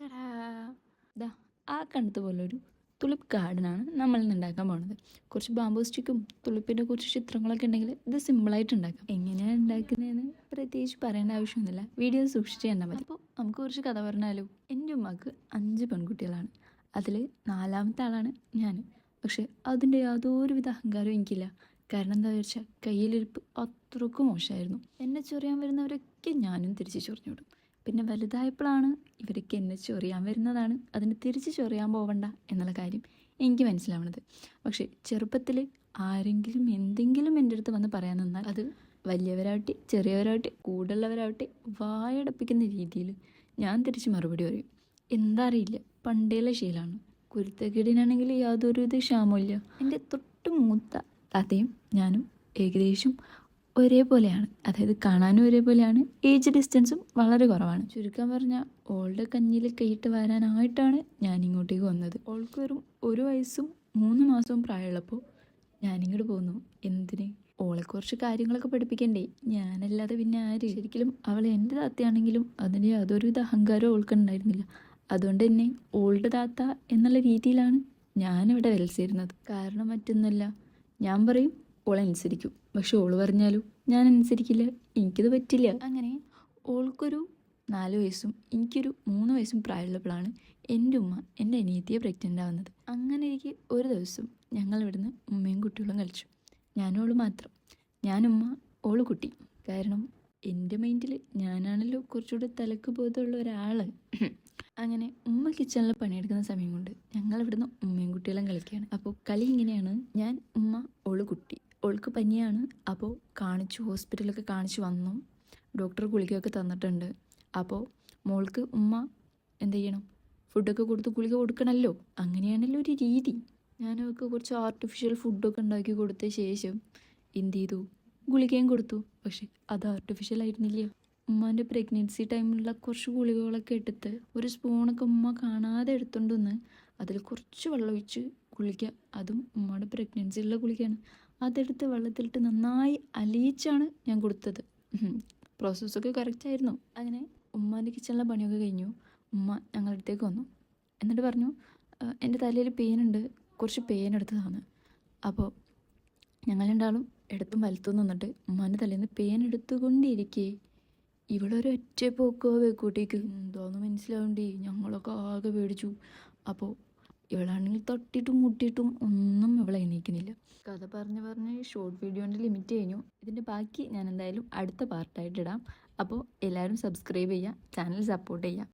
ചടാ ഇതാ ആ കണ്ടത് പോലൊരു തുളിപ്പ് ഗാർഡനാണ് നമ്മൾ ഇന്ന് ഉണ്ടാക്കാൻ പോകുന്നത്. കുറച്ച് ബാമ്പൂ സ്റ്റിക്കും തുളിപ്പിൻ്റെ കുറച്ച് ചിത്രങ്ങളൊക്കെ ഉണ്ടെങ്കിൽ ഇത് സിമ്പിളായിട്ട് ഉണ്ടാക്കാം. എങ്ങനെയാണ് ഉണ്ടാക്കുന്നതെന്ന് പ്രത്യേകിച്ച് പറയേണ്ട ആവശ്യമൊന്നുമില്ല, വീഡിയോ സൂക്ഷിച്ച് കണ്ടാൽ മതി. അപ്പോൾ നമുക്ക് കുറച്ച് കഥ പറഞ്ഞാലോ. എൻ്റെ ഉമ്മക്ക് 5 പെൺകുട്ടികളാണ്. അതിൽ 4ാമത്തെ ആളാണ് ഞാൻ. പക്ഷെ അതിൻ്റെ യാതൊരുവിധ അഹങ്കാരവും എനിക്കില്ല. കാരണം എന്താ വെച്ചാൽ കയ്യിലിരിപ്പ് അത്രക്കും മോശമായിരുന്നു. എന്നെ ചൊറിയാൻ വരുന്നവരൊക്കെ ഞാനും തിരിച്ച് ചൊറിഞ്ഞു വിടും. പിന്നെ വലുതായപ്പോഴാണ് ഇവരൊക്കെ എന്നെ ചൊറിയാൻ വരുന്നതാണ്, അതിന് തിരിച്ച് ചൊറിയാൻ പോവണ്ട എന്നുള്ള കാര്യം എനിക്ക് മനസ്സിലാവണത്. പക്ഷേ ചെറുപ്പത്തിൽ ആരെങ്കിലും എന്തെങ്കിലും എൻ്റെ അടുത്ത് വന്ന് പറയാൻ നിന്നാൽ അത് വലിയവരാവട്ടെ ചെറിയവരാവട്ടെ കൂടുള്ളവരാവട്ടെ വായടപ്പിക്കുന്ന രീതിയിൽ ഞാൻ തിരിച്ച് മറുപടി പറയും. എന്താ അറിയില്ല, പണ്ടേയുള്ള ശീലമാണ്. കുരുത്തക്കേടിനാണെങ്കിൽ യാതൊരുവിധ ക്ഷാമമില്ല. എൻ്റെ തൊട്ട് മൂത്ത താത്തയും ഞാനും ഏകദേശം ഒരേപോലെയാണ്. അതായത് കാണാനും ഒരേപോലെയാണ്, ഏജ് ഡിസ്റ്റൻസും വളരെ കുറവാണ്. ചുരുക്കാൻ പറഞ്ഞാൽ ഓളുടെ കഞ്ഞിയിൽ കൈയിട്ട് വരാനായിട്ടാണ് ഞാൻ ഇങ്ങോട്ടേക്ക് വന്നത്. ഓൾക്ക് വെറും 1 വയസ്സും 3 മാസവും പ്രായമുള്ളപ്പോൾ ഞാനിങ്ങോട്ട് പോന്നു. എന്തിന്? ഓളെ കുറച്ച് കാര്യങ്ങളൊക്കെ പഠിപ്പിക്കണ്ടേ, ഞാനല്ലാതെ പിന്നെ ആര്? ശരിക്കും അവൾ എൻ്റെ താത്തയാണെങ്കിലും അതിൻ്റെ യാതൊരുവിധ അഹങ്കാരവും ഓൾക്കുണ്ടായിരുന്നില്ല. അതുകൊണ്ട് തന്നെ ഓളുടെ താത്ത എന്നുള്ള രീതിയിലാണ് ഞാനിവിടെ വിലസിരുന്നത്. കാരണം മറ്റൊന്നുമല്ല, ഞാൻ പറയും ഓളനുസരിക്കും, പക്ഷെ ഓള് പറഞ്ഞാലും ഞാൻ അനുസരിക്കില്ല. എനിക്കത് പറ്റില്ല. അങ്ങനെ ഓൾക്കൊരു 4 വയസ്സും എനിക്കൊരു 3 വയസ്സും പ്രായമുള്ളപ്പോഴാണ് എൻ്റെ ഉമ്മ എൻ്റെ അനിയത്തിയെ പ്രഗ്നൻ്റ് ആവുന്നത്. അങ്ങനെ എനിക്ക് ഒരു ദിവസം ഞങ്ങൾ ഇവിടുന്ന് ഉമ്മയും കുട്ടികളും കളിച്ചു. ഞാനും ഓള് മാത്രം. ഞാനുമ്മ ഓള് കുട്ടി. കാരണം എൻ്റെ മൈൻഡിൽ ഞാനാണല്ലോ കുറച്ചുകൂടി തലക്ക് ബോധമുള്ള ഒരാൾ. അങ്ങനെ ഉമ്മ കിച്ചണിൽ പണിയെടുക്കുന്ന സമയം കൊണ്ട് ഞങ്ങൾ ഇവിടുന്ന് ഉമ്മയും കുട്ടികളും കളിക്കുകയാണ്. അപ്പോൾ കളി ഇങ്ങനെയാണ്: ഞാൻ, ഉമ്മ, ഓള് കുട്ടി. ഓൾക്ക് പനിയാണ്. അപ്പോൾ ഹോസ്പിറ്റലൊക്കെ കാണിച്ചു വന്നു. ഡോക്ടർ ഗുളികയൊക്കെ തന്നിട്ടുണ്ട്. അപ്പോൾ മോൾക്ക് ഉമ്മ എന്ത് ചെയ്യണം? ഫുഡൊക്കെ കൊടുത്ത് ഗുളിക കൊടുക്കണമല്ലോ. അങ്ങനെയാണല്ലോ ഒരു രീതി. ഞാനവർക്ക് കുറച്ച് ആർട്ടിഫിഷ്യൽ ഫുഡൊക്കെ ഉണ്ടാക്കി കൊടുത്ത ശേഷം എന്ത് ചെയ്തു? ഗുളികയും കൊടുത്തു. പക്ഷെ അത് ആർട്ടിഫിഷ്യൽ ആയിരുന്നില്ല. ഉമ്മാൻ്റെ പ്രഗ്നൻസി ടൈമിലുള്ള കുറച്ച് ഗുളികകളൊക്കെ എടുത്ത് ഒരു സ്പൂണൊക്കെ ഉമ്മ കാണാതെ എടുത്തുകൊണ്ട് വന്ന് അതിൽ കുറച്ച് വെള്ളം ഒഴിച്ച് ഗുളിക, അതും ഉമ്മയുടെ പ്രഗ്നൻസിയുള്ള ഗുളികയാണ്, അതെടുത്ത് വെള്ളത്തിലിട്ട് നന്നായി അലിയിച്ചാണ് ഞാൻ കൊടുത്തത്. പ്രോസസ്സൊക്കെ കറക്റ്റായിരുന്നു. അങ്ങനെ ഉമ്മാൻ്റെ കിച്ചണിലെ പണിയൊക്കെ കഴിഞ്ഞു. ഉമ്മ ഞങ്ങളുടെ അടുത്തേക്ക് വന്നു. എന്നിട്ട് പറഞ്ഞു, എൻ്റെ തലയിൽ പെയിനുണ്ട്, കുറച്ച് പെയിൻ എടുത്തതാണ്. അപ്പോൾ ഞങ്ങൾ രണ്ടാളും എടുത്തും വലത്തും നിന്നിട്ട് ഉമ്മാൻ്റെ തലേന്ന് പെയിൻ എടുത്തുകൊണ്ടിരിക്കേ ഇവളൊരൊറ്റ പോക്കോ വേക്കൂട്ടേക്ക്. എന്താന്ന് മനസ്സിലാവണ്ടേ? ഞങ്ങളൊക്കെ ആകെ പേടിച്ചു. അപ്പോൾ ഇവളാണെങ്കിൽ തട്ടിയിട്ടും മുട്ടിയിട്ടും ഒന്നും ഇവളെ എണീക്കുന്നില്ല. കഥ പറഞ്ഞ് ഷോർട്ട് വീഡിയോൻ്റെ ലിമിറ്റ് കഴിഞ്ഞു. ഇതിൻ്റെ ബാക്കി ഞാൻ എന്തായാലും അടുത്ത പാർട്ടായിട്ട് ഇടാം. അപ്പോൾ എല്ലാവരും സബ്സ്ക്രൈബ് ചെയ്യുക, ചാനൽ സപ്പോർട്ട് ചെയ്യുക.